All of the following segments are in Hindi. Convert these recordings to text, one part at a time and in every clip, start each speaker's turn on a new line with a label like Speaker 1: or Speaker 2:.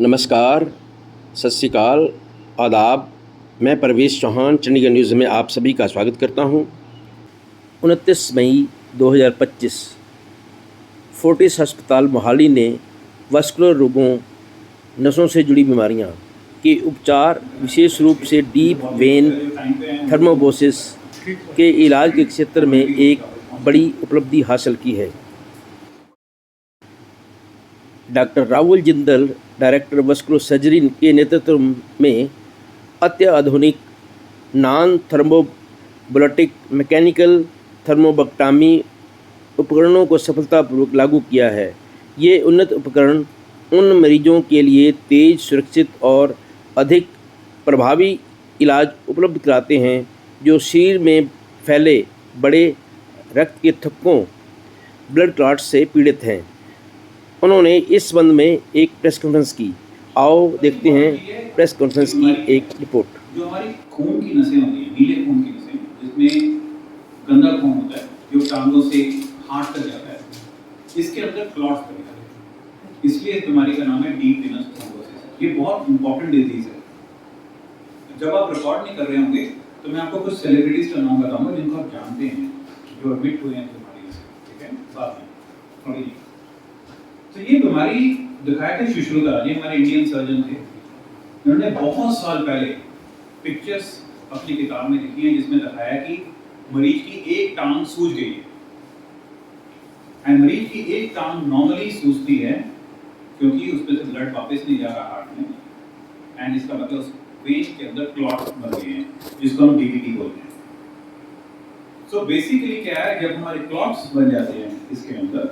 Speaker 1: नमस्कार, सत श्री अकाल, आदाब। मैं परवेश चौहान चंडीगढ़ न्यूज़ में आप सभी का स्वागत करता हूं। 29 मई 2025 फोर्टिस अस्पताल मोहाली ने वस्कुलर रोगों, नसों से जुड़ी बीमारियां के उपचार, विशेष रूप से डीप वेन थर्मोबोसिस के इलाज के क्षेत्र में एक बड़ी उपलब्धि हासिल की है। Doctor Rahul Jindal, director vascular surgery के नेतृत्व में अत्याधुनिक नॉन थर्मोबोलिटिक मैकेनिकल थर्मोबक्टामी उपकरणों को सफलतापूर्वक लागू किया है। ये उन्नत उपकरण उन मरीजों के लिए तेज़, सुरक्षित और अधिक प्रभावी इलाज उपलब्ध कराते हैं जो शरीर में फैले बड़े रक्त के थक्कों, ब्लड क्लॉट्स से पीड़ित हैं। उन्होंने इस संबंध में एक प्रेस कॉन्फ्रेंस की। आओ देखते हैं प्रेस कॉन्फ्रेंस की एक रिपोर्ट।
Speaker 2: जो हमारी खून की नसें होती हैं, नीले खून की नसें, जिसमें गंदा खून होता है जो टांगों से हार्ट तक जाता है, इसके अंदर क्लॉट्स बन जाते हैं। इसलिए इस बीमारी का नाम है डीप वेनस थ्रोम्बोसिस। ये बहुत इंपॉर्टेंट डिजीज है। जब आप रिकॉर्ड नहीं कर रहे होंगे तो मैं आपको कुछ सेलिब्रिटीज का नाम बताऊंगा जिनको आप जानते हैं जो एडमिट हुए हैं बीमारी से। ठीक है, बाद में थोड़ी। तो ये बीमारी दिखाया था सुश्रुता जी, हमारे इंडियन सर्जन थे। उन्होंने बहुत साल पहले पिक्चर्स अपनी किताब में लिखी है जिसमें दिखाया कि मरीज की एक टांग सूज गई है। एंड मरीज की एक टांग नॉर्मली सूजती है क्योंकि उसमें से ब्लड वापस नहीं जा रहा हार्ट में, एंड इसका मतलब उस वेन के अंदर क्लॉट बन गए हैं जिसको हम डीवीटी बोलते हैं। सो बेसिकली क्या है, जब हमारे क्लॉट्स बन जाते हैं इसके अंदर,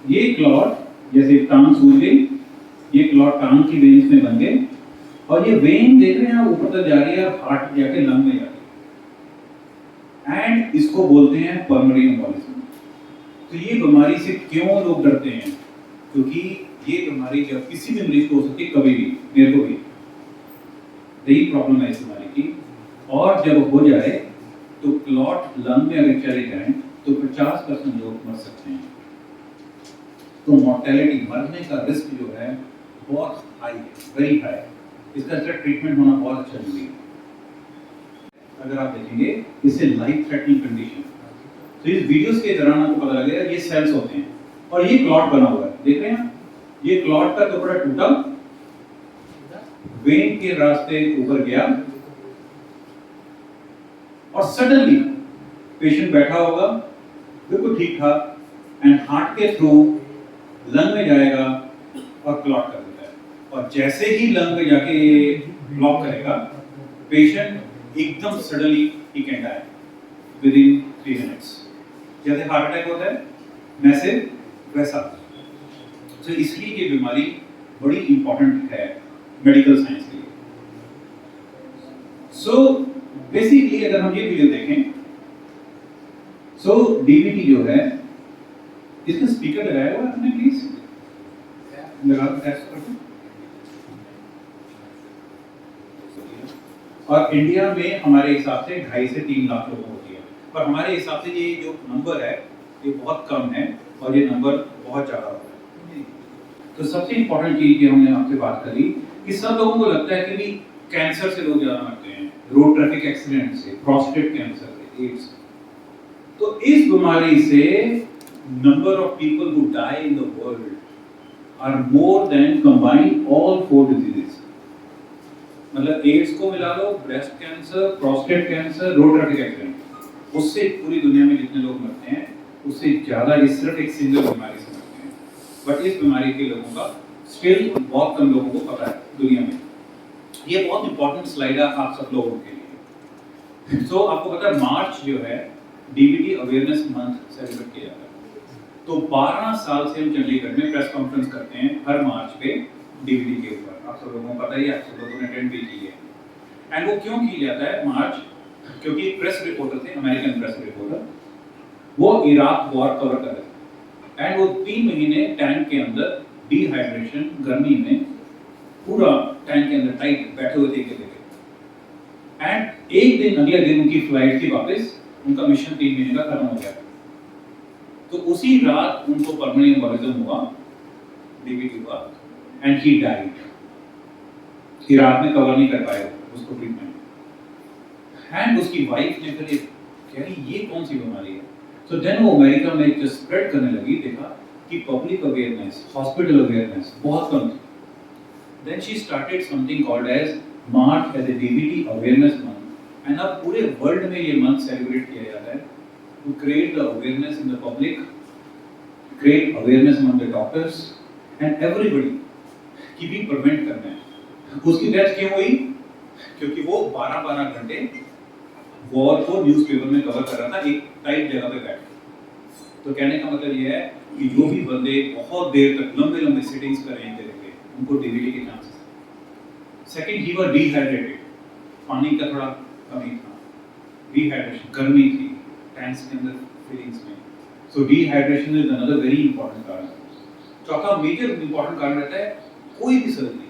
Speaker 2: ये क्लॉट जैसे टांग सूज गई, ये क्लॉट टांग की वेन्स में बन गए और ये वेन देख रहे हैं आप ऊपर तक जा रही है और हार्ट जाके लंग में जाती है, एंड इसको बोलते हैं पल्मोनरी एम्बोलिज्म। तो ये बीमारी से क्यों लोग डरते हैं? क्योंकि ये बीमारी जब किसी भी मरीज को हो सकती है, कभी भी, मेरे को भी यही प्रॉब्लम है इस बीमारी की। और जब हो जाए तो क्लॉट लंग में अगर चले जाए तो 50% लोग मर सकते हैं। तो मॉर्टेलिटी, मरने का रिस्क जो है बहुत हाई है, वेरी हाई। इसका अच्छा ट्रीटमेंट होना बहुत अच्छा जरूरी है। अगर आप देखेंगे इससे लाइफ थ्रेटनिंग कंडीशन, तो इस वीडियोस के दौरान आपको पता लगेगा ये सेल्स होते हैं और ये क्लॉट बना हुआ है, देख रहे हैं? ये क्लॉट का टुकड़ा टूटा, वेन के रास्ते ऊपर गया और सडनली पेशेंट बैठा होगा बिल्कुल ठीक ठाक, एंड हार्ट के थ्रू लंग में जाएगा और क्लॉट कर देता है। और जैसे ही लंग में जाके ये ब्लॉक करेगा, पेशेंट एकदम सडनली ही कैन डाई विदिन 3 मिनट्स। जैसे हार्ट अटैक होता है मैसिव, वैसा। तो इसलिए ये बीमारी बड़ी इंपॉर्टेंट है मेडिकल साइंस के लिए। सो बेसिकली अगर हम ये वीडियो देखें, डीवीटी जो है, इसका स्पीकर लगाया हुआ आपने प्लीज लगा टेस्ट करके। और इंडिया में हमारे हिसाब से 2.5 से 3 लाख लोगों को होती है, पर हमारे हिसाब से ये जो नंबर है ये बहुत कम है और ये नंबर बहुत ज्यादा होता है। तो सबसे इंपॉर्टेंट चीज ये हमने आपसे बात करी कि सब लोगों को लगता है कि भी कैंसर से लोग ज्यादा मरते हैं, रोड ट्रैफिक एक्सीडेंट से, प्रोस्टेट कैंसर से, एड्स। तो इस बीमारी से number of people who die in the world are more than combined all 4 diseases. मतलब एड्स को मिला लो, breast cancer, prostate cancer, road traffic accident, उससे पूरी दुनिया में जितने लोग मरते हैं उससे ज्यादा ये सिर्फ एक सिंगल बीमारी से मरते हैं। बट इस बीमारी के लोगों का स्टिल बहुत कम लोगों को पता है दुनिया में। ये बहुत इंपॉर्टेंट स्लाइड है आप सब लोगों के लिए। सो आपको पता है मार्च जो है डीवीटी अवेयरनेस मंथ सेलिब्रेट किया जाता है। तो 12 साल से हम चंडीगढ़ में प्रेस कॉन्फ्रेंस करते हैं हर मार्च पे डीवीटी के ऊपर। आप सब लोगों को पता ही है, आप सब लोगों ने अटेंड भी की है। एंड वो क्यों किया जाता है मार्च? क्योंकि प्रेस रिपोर्टर थे, अमेरिकन प्रेस रिपोर्टर, वो इराक वॉर कवर कर रहे थे, एंड वो 3 महीने टैंक के अंदर डिहाइड्रेशन, गर्मी में पूरा टैंक के अंदर टाइट बैठे हुए थे। एंड एक दिन, अगले दिन उनकी फ्लाइट थी वापस, उनका मिशन 3 महीने का खत्म हो गया। तो उसी रात उनको पल्मोनरी एम्बोलिज्म हुआ, डीवीटी हुआ, एंड ही डाइड। इराक में कवर नहीं कर पाया उसको ट्रीटमेंट, एंड उसकी वाइफ ने फिर कह रही ये कौन सी बीमारी है। सो देन वो अमेरिका में जो स्प्रेड करने लगी, देखा कि पब्लिक अवेयरनेस, हॉस्पिटल अवेयरनेस बहुत कम थी। Then she started something called as March as a DBT awareness month, and अब पूरे वर्ल्ड में ये मंथ सेलिब्रेट किया जाता है to create the awareness in the public, create awareness among the doctors and everybody कि भी प्रिवेंट करना है। उसकी डेथ क्यों हुई? क्योंकि वो 12-12 घंटे वॉर को न्यूज़पेपर में कवर कर रहा था एक टाइट जगह पे बैठ के। तो कहने का मतलब ये है कि जो भी बंदे बहुत देर तक लंबे लंबे सिटिंग्स कर रहे थे उनको डीवीडी के chances. Second, he was dehydrated, पानी का थोड़ा कमी था, डिहाइड्रेशन, गर्मी थी टैंक्स के अंदर फीलिंग्स में, so dehydration is another very important कारण। चौथा मेजर इंपॉर्टेंट कारण रहता है कोई भी सर्जरी।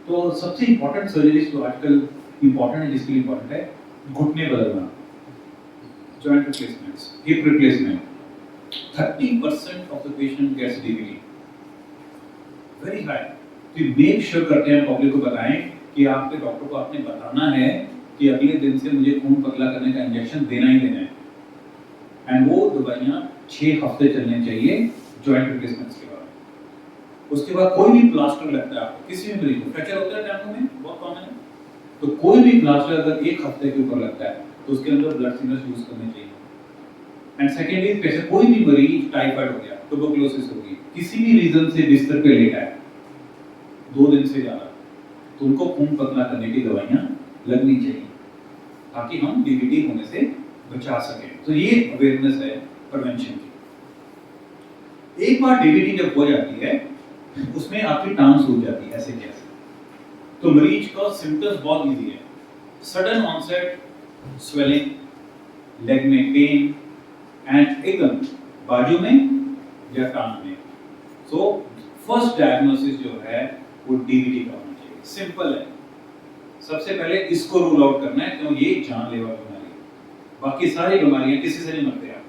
Speaker 2: तो सबसे इंपॉर्टेंट सर्जरी जो आजकल इंपॉर्टेंट है, जिसके लिए इंपॉर्टेंट है, घुटने बदलना, joint replacements, hip replacement. 30% of the patient gets DVD, very high. तो मेक श्योर करते हैं पब्लिक को बताएं कि आपके डॉक्टर को आपने बताना है कि अगले दिन से मुझे खून पतला करने का इंजेक्शन देना ही देना है, एंड वो दवाइयाँ 6 हफ्ते चलने चाहिए जॉइंट रिप्लेसमेंट्स के बाद। उसके बाद कोई भी प्लास्टर लगता है आपको, किसी भी मरीज को फ्रैक्चर होता है टांगों में, बहुत कॉमन है, तो कोई भी प्लास्टर अगर 1 हफ्ते के ऊपर लगता है तो उसके अंदर ब्लड थिनर्स यूज करने चाहिए। एंड सेकेंड इज, जैसे कोई भी मरीज टाइफाइड हो गया, ट्यूबरकुलोसिस हो गई, किसी भी रीजन से बिस्तर पे लेटा है 2 दिन से ज्यादा, तो उनको खून पतला करने की दवाइयाँ लगनी चाहिए ताकि हम डीवीडी होने से बचा सकें। तो ये अवेयरनेस है प्रिवेंशन की। एक बार डीवीडी जब हो जाती है उसमें आपकी टांग सूज जाती है ऐसे कैसे, तो मरीज का सिम्टम्स बहुत इजी है, सडन ऑनसेट स्वेलिंग, लेग में पेन, एंड एकदम बाजू में या टांग में। सो फर्स्ट डायग्नोसिस जो है वो डीवीडी का होना चाहिए। सिंपल है, सबसे पहले इसको रूल आउट करना है क्योंकि ये जानलेवा बीमारी है। बाकी सारी बीमारियां किसी से नहीं मरते आप,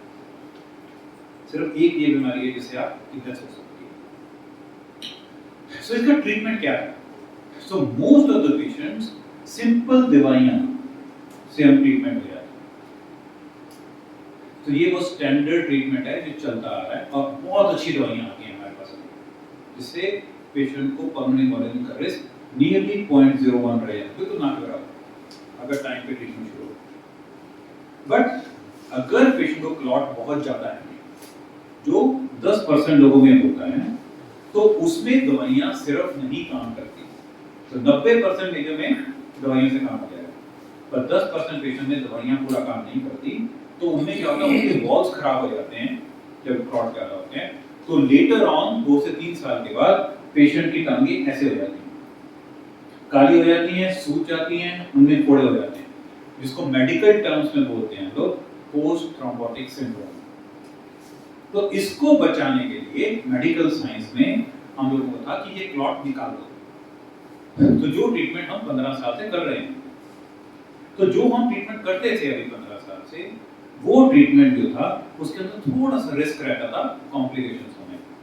Speaker 2: सिर्फ एक ये बीमारी है जिससे आपकी डेथ हो सकती है। सो इसका ट्रीटमेंट क्या है? So most of the patients simple दवाइयां से हम ट्रीटमेंट हो जाते हैं। तो ये वो स्टैंडर्ड ट्रीटमेंट है जो चलता आ रहा है, और बहुत अच्छी दवाइयां आती हैं हमारे पास जिससे पेशेंट को परमानेंट इन्वॉल्वमेंट का रिस्क नियरली 0.01 रह जाता है, तो ना घबराओ अगर टाइम पे ट्रीटमेंट शुरू हो। बट अगर पेशेंट को क्लॉट बहुत ज्यादा है, जो 10% लोगों में होता है, तो उसमें दवाइयां सिर्फ नहीं काम करती। तो 90% मेजर में दवाइयों से काम हो जाएगा, पर 10% पेशेंट में दवाइयां पूरा काम नहीं करती, तो उनमें क्या होता है, उनके वॉल्स खराब हो जाते हैं जब क्लॉट ज्यादा होते हैं। तो लेटर ऑन 2 से 3 साल के बाद पेशेंट की टांगें ऐसे हो जाती हैं, काली हो जाती हैं, सूज जाती हैं, उनमें फोड़े हो जाते हैं, जिसको मेडिकल टर्म्स में बोलते हैं लोग पोस्ट थ्रोम्बोटिक सिंड्रोम। तो इसको बचाने के लिए मेडिकल साइंस में हम लोगों को था कि ये क्लॉट निकाल दो। तो जो ट्रीटमेंट हम 15 साल से कर रहे हैं, तो जो हम ट्रीटमेंट करते थे अभी 15 साल से, वो ट्रीटमेंट जो था उसके अंदर थोड़ा सा रिस्क रहता था कॉम्प्लिकेशंस होने का।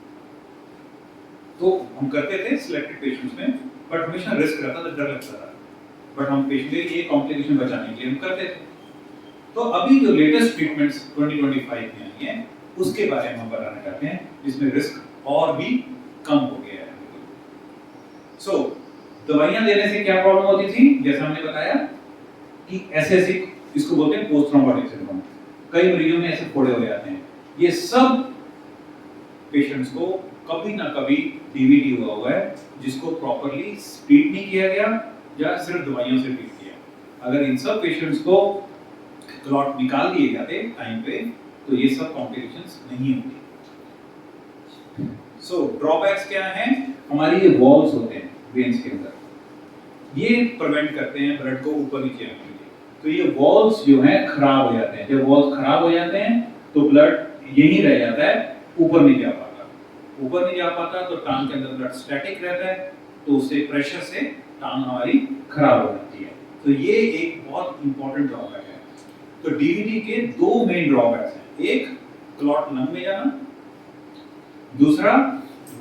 Speaker 2: तो हम करते थे सिलेक्टेड पेशेंट्स में, बट हमेशा रिस्क रहता था, डर लगता था, बट हम पेशेंट के लिए कॉम्प्लिकेशन बचाने के लिए हम करते थे। तो अभी जो लेटेस्ट ट्रीटमेंट्स 2025 में आई हैं, उसके बारे में हम बताना चाहते हैं, जिसमें रिस्क और भी कम हो गया है। सो दवाइयां देने से क्या प्रॉब्लम होती थी, जैसा हमने बताया कि ऐसे इसको बोलते हैं पोस्ट थ्रोम्बोटिक सिंड्रोम, कई मरीजों में ऐसे फोड़े हो जाते हैं। ये सब पेशेंट्स को कभी ना कभी डीवीडी हुआ है, जिसको प्रॉपर्ली ट्रीट नहीं किया गया या सिर्फ दवाइयों से ट्रीट किया। अगर इन सब पेशेंट्स को क्लॉट निकाल दिए जाते टाइम पे, तो ये सब कॉम्प्लिकेशंस नहीं होती। सो ड्रॉबैक्स क्या हैं? हमारी ये वॉल्स होते हैं वेन्स के अंदर, ये प्रिवेंट करते हैं ब्लड को ऊपर नीचे आने के लिए। तो ये वॉल्स जो हैं खराब हो जाते हैं, जब वॉल्स खराब हो जाते हैं तो ब्लड यहीं रह जाता है, ऊपर नहीं जा पाता। ऊपर नहीं जा पाता तो टांग के अंदर ब्लड स्टैटिक रहता है, तो उससे प्रेशर से टांग हमारी खराब हो जाती है। तो ये एक बहुत इंपॉर्टेंट ड्रॉबैक है। तो डीवीडी के 2 मेन ड्रॉबैक्स हैं, एक क्लॉट लंग में जाना, दूसरा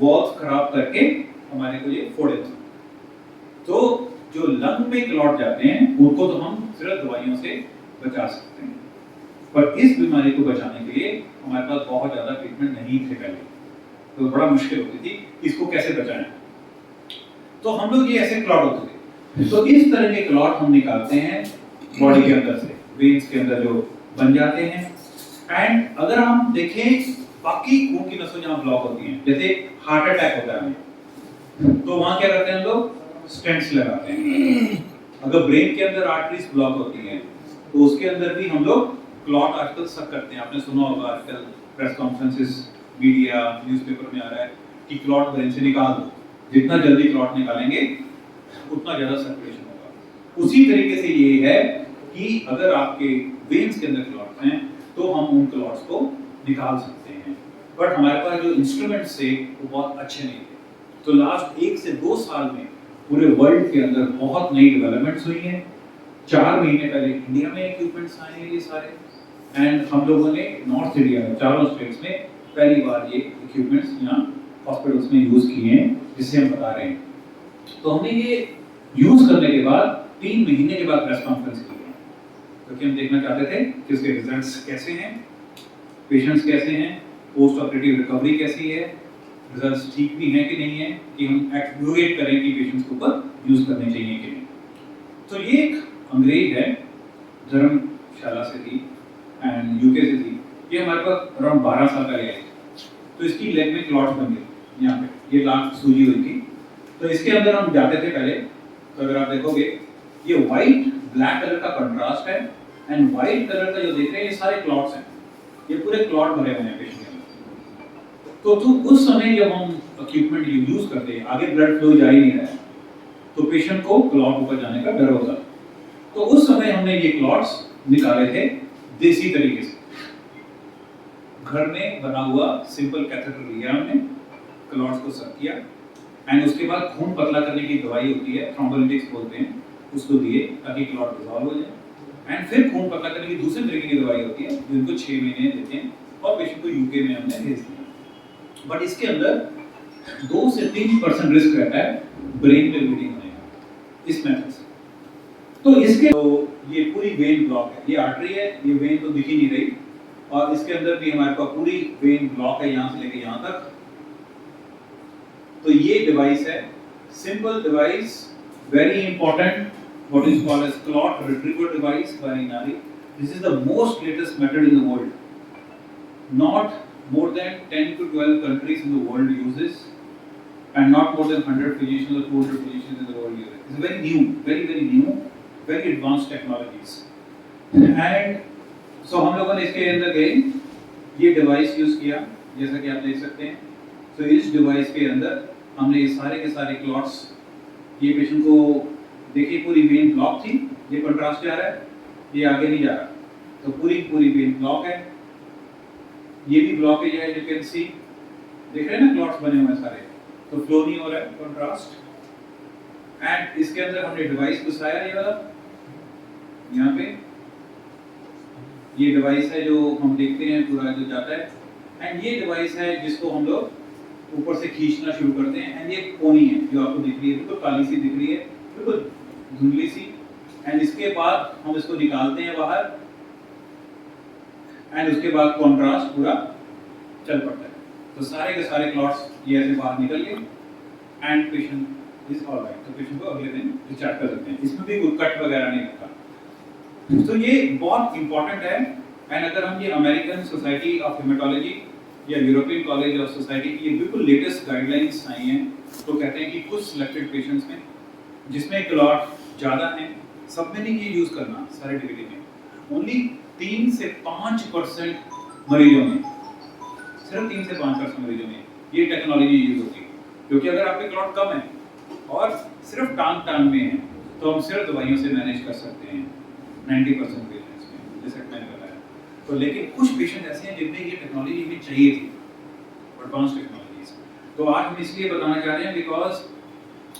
Speaker 2: वॉल्स खराब करके हमारे को ये फोड़ेगा। तो जो लंग में क्लॉट जाते हैं उनको तो हम सिर्फ दवाइयों से बचा सकते हैं, पर इस बीमारी को बचाने के लिए हमारे पास बहुत ज़्यादा ट्रीटमेंट नहीं थे पहले, तो बड़ा मुश्किल होती थी इसको कैसे बचाएं। तो हम लोग ये ऐसे क्लॉट होते थे, तो इस तरह के क्लॉट हम निकालते हैं बॉडी के अंदर से, वेन्स के अंदर जो बन जाते हैं। एंड अगर हम देखें बाकी खून की नसों जहाँ ब्लॉक होती हैं, जैसे हार्ट अटैक होता है हमें, तो वहाँ क्या करते हैं हम लोग स्टेंट्स लगाते हैं। अगर ब्रेन के अंदर आर्टरीज ब्लॉक होती हैं तो उसके अंदर भी हम लोग क्लॉट आजकल सब करते हैं। आपने सुना होगा आजकल प्रेस कॉन्फ्रेंसेस, मीडिया, न्यूज़पेपर में आ रहा है कि क्लॉट ब्रेन से निकाल दो, जितना जल्दी क्लॉट निकालेंगे उतना ज़्यादा सर्कुलेशन होगा। उसी तरीके से ये है कि अगर आपके वेन्स के अंदर क्लॉट्स हैं तो हम उन क्लॉट्स को निकाल सकते हैं, बट हमारे पास जो इंस्ट्रूमेंट्स थे वो बहुत अच्छे नहीं थे। तो लास्ट 1 से 2 साल में पूरे वर्ल्ड के अंदर बहुत नई डेवलपमेंट्स हुई हैं। 4 महीने पहले इंडिया में इक्विपमेंट्स आए हैं ये सारे, एंड हम लोगों ने नॉर्थ इंडिया में चारों स्टेट्स में पहली बार ये इक्विपमेंट्स यहाँ हॉस्पिटल्स में यूज किए हैं, जिससे हम बता रहे हैं। तो हमने ये यूज करने के बाद 3 महीने के बाद प्रेस कॉन्फ्रेंस की है, क्योंकि हम देखना चाहते थे कि उसके रिजल्ट्स कैसे हैं, पेशेंट्स कैसे हैं, पोस्ट ऑपरेटिव रिकवरी कैसी है, रिजल्ट्स ठीक भी हैं कि नहीं है, कि हम एडवोकेट करें कि पेशेंट्स के ऊपर यूज करने चाहिए कि नहीं। तो ये एक अंग्रेज है, धर्मशाला से थी एंड यूके से थी, ये हमारे पास अराउंड 12 साल पहले आई। तो इसकी लेग में क्लॉट्स बन गए यहाँ पे, ये लास्ट सूजी हुई थी। तो इसके अंदर हम जाते थे पहले, तो अगर आप देखोगे ये व्हाइट ब्लैक कलर का कंट्रास्ट है, एंड व्हाइट कलर का जो देख रहे हैं ये सारे क्लॉट्स हैं, ये पूरे क्लॉट भरे हुए हैं पेशेंट के अंदर। तो उस समय जब हम इक्विपमेंट यूज करते हैं, आगे ब्लड फ्लो जा ही नहीं रहा है, तो पेशेंट को क्लॉट ऊपर जाने का डर होता। तो उस समय हमने ये क्लॉट्स निकाले थे देसी तरीके से, घर में बना हुआ सिंपल कैथेटर लिया हमने, क्लॉट्स को सक किया, एंड उसके बाद खून पतला करने की दवाई होती है, थ्रोम्बोलिटिक्स बोलते हैं, उसको दिए ताकि क्लॉट डिसॉल्व हो जाए। एंड फिर खून पतला करने की दूसरे तरीके की दवाई होती है जिनको 6 महीने देते हैं, और पेशेंट को यूके में हमने भेज दिया। बट इसके अंदर 2 से 3% रिस्क रहता है ब्रेन में ब्लीडिंग होने का इस मेथड से। तो इसके तो ये पूरी वेन ब्लॉक है, ये आर्टरी है, ये वेन तो दिख ही नहीं रही, और इसके अंदर भी हमारे पास पूरी वेन ब्लॉक है यहाँ से लेके यहाँ तक। तो ये डिवाइस है, simple device, very important, what is called as clot retriever device by इनारी। This is the most latest method in the world, not more than 10 to 12 countries in the world use this, and not more than 100 physicians or 200 physicians in the world use it. It's very new, very new, very advanced technologies. And so हम लोगों ने इसके अंदर गए, ये डिवाइस यूज किया, जैसा कि आप देख सकते हैं। तो इस डिवाइस के अंदर हमने ये सारे के सारे क्लॉट्स, ये पेशेंट को देखिए पूरी वेन ब्लॉक थी, ये कंट्रास्ट जा रहा है, ये आगे नहीं जा रहा, तो पूरी वेन ब्लॉक है, ये भी ब्लॉकेज है, यू कैन सी, देख रहे हैं ना क्लॉट्स बने हुए हैं सारे, तो फ्लो नहीं हो रहा है, कंट्रास्ट। एंड इसके अंदर हमने डिवाइस घुसाया ये वाला, यहाँ पे ये डिवाइस है जो हम देखते हैं पूरा जो जाता है, एंड ये डिवाइस है जिसको हम लोग ऊपर से खींचना शुरू करते हैं। एंड ये कोनी है जो आपको दिख रही है, बिल्कुल काली सी दिख रही है, बिल्कुल धुंधली सी, एंड इसके बाद हम इसको निकालते हैं बाहर, एंड उसके बाद कॉन्ट्रास्ट पूरा चल पड़ता है। तो सारे के सारे क्लॉट्स ये ऐसे बाहर निकल गए, एंड पेशेंट इज ऑलराइट, तो पेशेंट को अगले दिन डिस्चार्ज कर सकते हैं। इसमें भी कोई कट वगैरह नहीं रखा। तो ये बहुत इंपॉर्टेंट है। एंड अगर हम ये अमेरिकन सोसाइटी ऑफ हेमेटोलॉजी या यूरोपियन कॉलेज ऑफ सोसाइटी की ये बिल्कुल लेटेस्ट गाइडलाइंस आई हैं, तो कहते हैं कि कुछ सिलेक्टेड पेशेंट्स में जिसमें क्लॉट ज़्यादा हैं, सब में नहीं ये यूज़ करना सारे डिग्री में, ओनली 3 से 5% मरीजों में, सिर्फ 3 से 5% मरीजों में ये टेक्नोलॉजी यूज होती है। क्योंकि अगर आपके क्लॉट कम है और सिर्फ टांग में है, तो हम सिर्फ दवाइयों से मैनेज कर सकते हैं 90% पेशेंट्स में, जैसे मैंने बताया। तो लेकिन कुछ पेशेंट ऐसे हैं जिनमें ये टेक्नोलॉजी भी चाहिए थी, एडवांस टेक्नोलॉजीज। तो आज हम इसलिए बताना चाह रहे हैं बिकॉज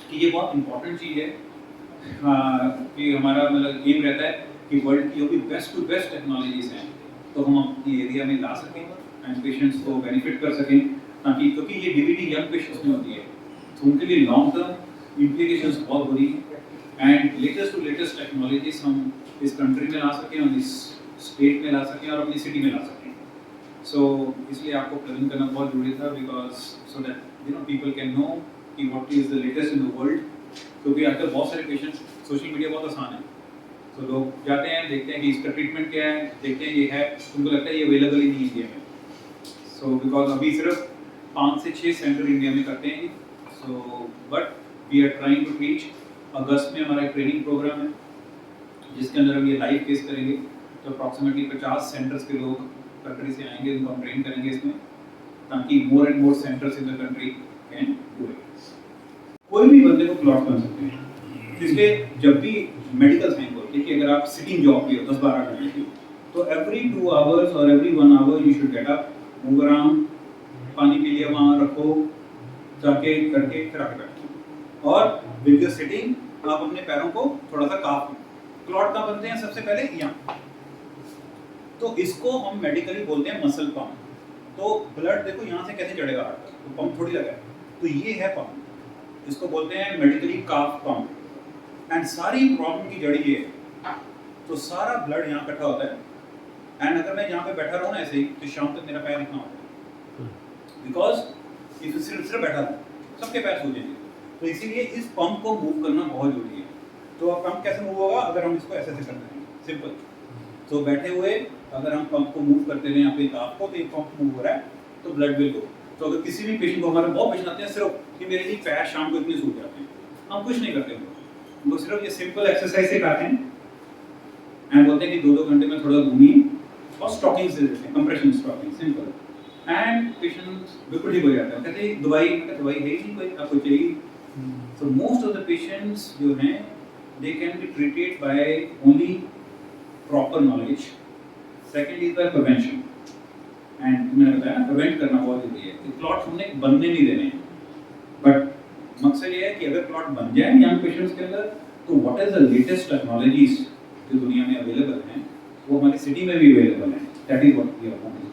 Speaker 2: कि ये बहुत इंपॉर्टेंट चीज़ है, कि हमारा मतलब एम रहता है कि वर्ल्ड की जो भी बेस्ट टू बेस्ट टेक्नोलॉजीज हैं तो हम अपनी एरिया में ला सकें एंड पेशेंट्स को बेनिफिट कर सकें, ताकि क्योंकि ये डीवीडी यंग पेशेंट्स में होती है, तो उनके लिए लॉन्ग टर्म इम्प्लीकेशंस बहुत बड़ी हैं and latest to latest technologies हम इस कंट्री में ला सकें और इस स्टेट में ला सकें और अपनी सिटी में ला सकें। सो इसलिए आपको प्रेजेंट करना बहुत जरूरी था because so that people can know कि what is the latest in the world, क्योंकि आजकल बहुत सारे पेशेंट्स, सोशल मीडिया बहुत आसान है, तो लोग जाते हैं देखते हैं कि इसका ट्रीटमेंट क्या है, देखते हैं ये है, उनको लगता है ये अवेलेबल ही नहीं है इंडिया में। सो बिकॉज अभी सिर्फ 5 से 6 सेंटर इंडिया में करते हैं। So but we are trying to reach. अगस्त में हमारा एक ट्रेनिंग प्रोग्राम है जिसके अंदर हम ये लाइव केस करेंगे, तो अप्रॉक्सीमेटली 50 सेंटर्स के लोग कंट्री से आएंगे, उनको हम ट्रेन करेंगे इसमें, ताकि more and more centres in the country can do it. कोई भी बंदे को क्लॉट बन सकते हैं, इसलिए जब भी मेडिकल साइंस बोलते हैं कि अगर आप सिटिंग जॉब की हो 10-12 घंटे की, तो एवरी 2 आवर्स और every 1 hour you should get up, move around, पानी पी लिया वहाँ रखो, जाके करके फिर आके बैठो, और विद योर सिटिंग आप अपने पैरों को थोड़ा सा काफ। क्लॉट कहाँ बनते हैं? सबसे पहले यहाँ, तो इसको हम मेडिकली बोलते हैं मसल पंप। तो ब्लड देखो यहाँ से कैसे चढ़ेगा हार्ट तक, तो पंप थोड़ी लगा है, तो ये है पंप, इसको बोलते हैं मेडिकली काफ पंप। एंड सारी प्रॉब्लम की जड़ ये है, तो सारा ब्लड यहाँ इकट्ठा होता है, एंड अगर मैं यहाँ पे बैठा रहूँ ना ऐसे ही, तो शाम तक मेरा पैर इतना होता है, बिकॉज इस सिर्फ बैठा रहूँ सबके पैर सूजेंगे। तो इसीलिए इस पंप को मूव करना बहुत जरूरी है। तो अब पंप कैसे मूव होगा? अगर हम इसको ऐसे करते हैं, सिंपल। तो बैठे हुए अगर हम पंप को मूव करते हैं अपने काफ को, तो ये पंप मूव हो रहा है, तो ब्लड विल गो। तो अगर किसी भी पेशेंट को, हमारे बहुत पेशेंट आते हैं सिर्फ कि मेरे जी पैर शाम को इतने सूज जाते हैं, हम कुछ नहीं करते उनको सिर्फ ये सिंपल एक्सरसाइज सिखाते हैं एंड बोलते हैं कि 2-2 घंटे में थोड़ा घूमिए, और स्टॉकिंग से देते हैं, compression stocking, simple, and patient बिल्कुल ठीक हो जाता है। कहते हैं दवाई है ही नहीं कोई, आपको चाहिए। So most of the patients जो हैं they can be treated by only proper knowledge. Second is by prevention, and मैंने बताया प्रिवेंट करना बहुत जरूरी है कि क्लॉट हमने बनने नहीं देने हैं। बट मकसद ये है कि अगर क्लॉट बन जाए यंग पेशेंट्स के अंदर, तो what is the latest technologies जो दुनिया में अवेलेबल हैं, वो हमारी सिटी में भी अवेलेबल हैं। That is what we are wanting.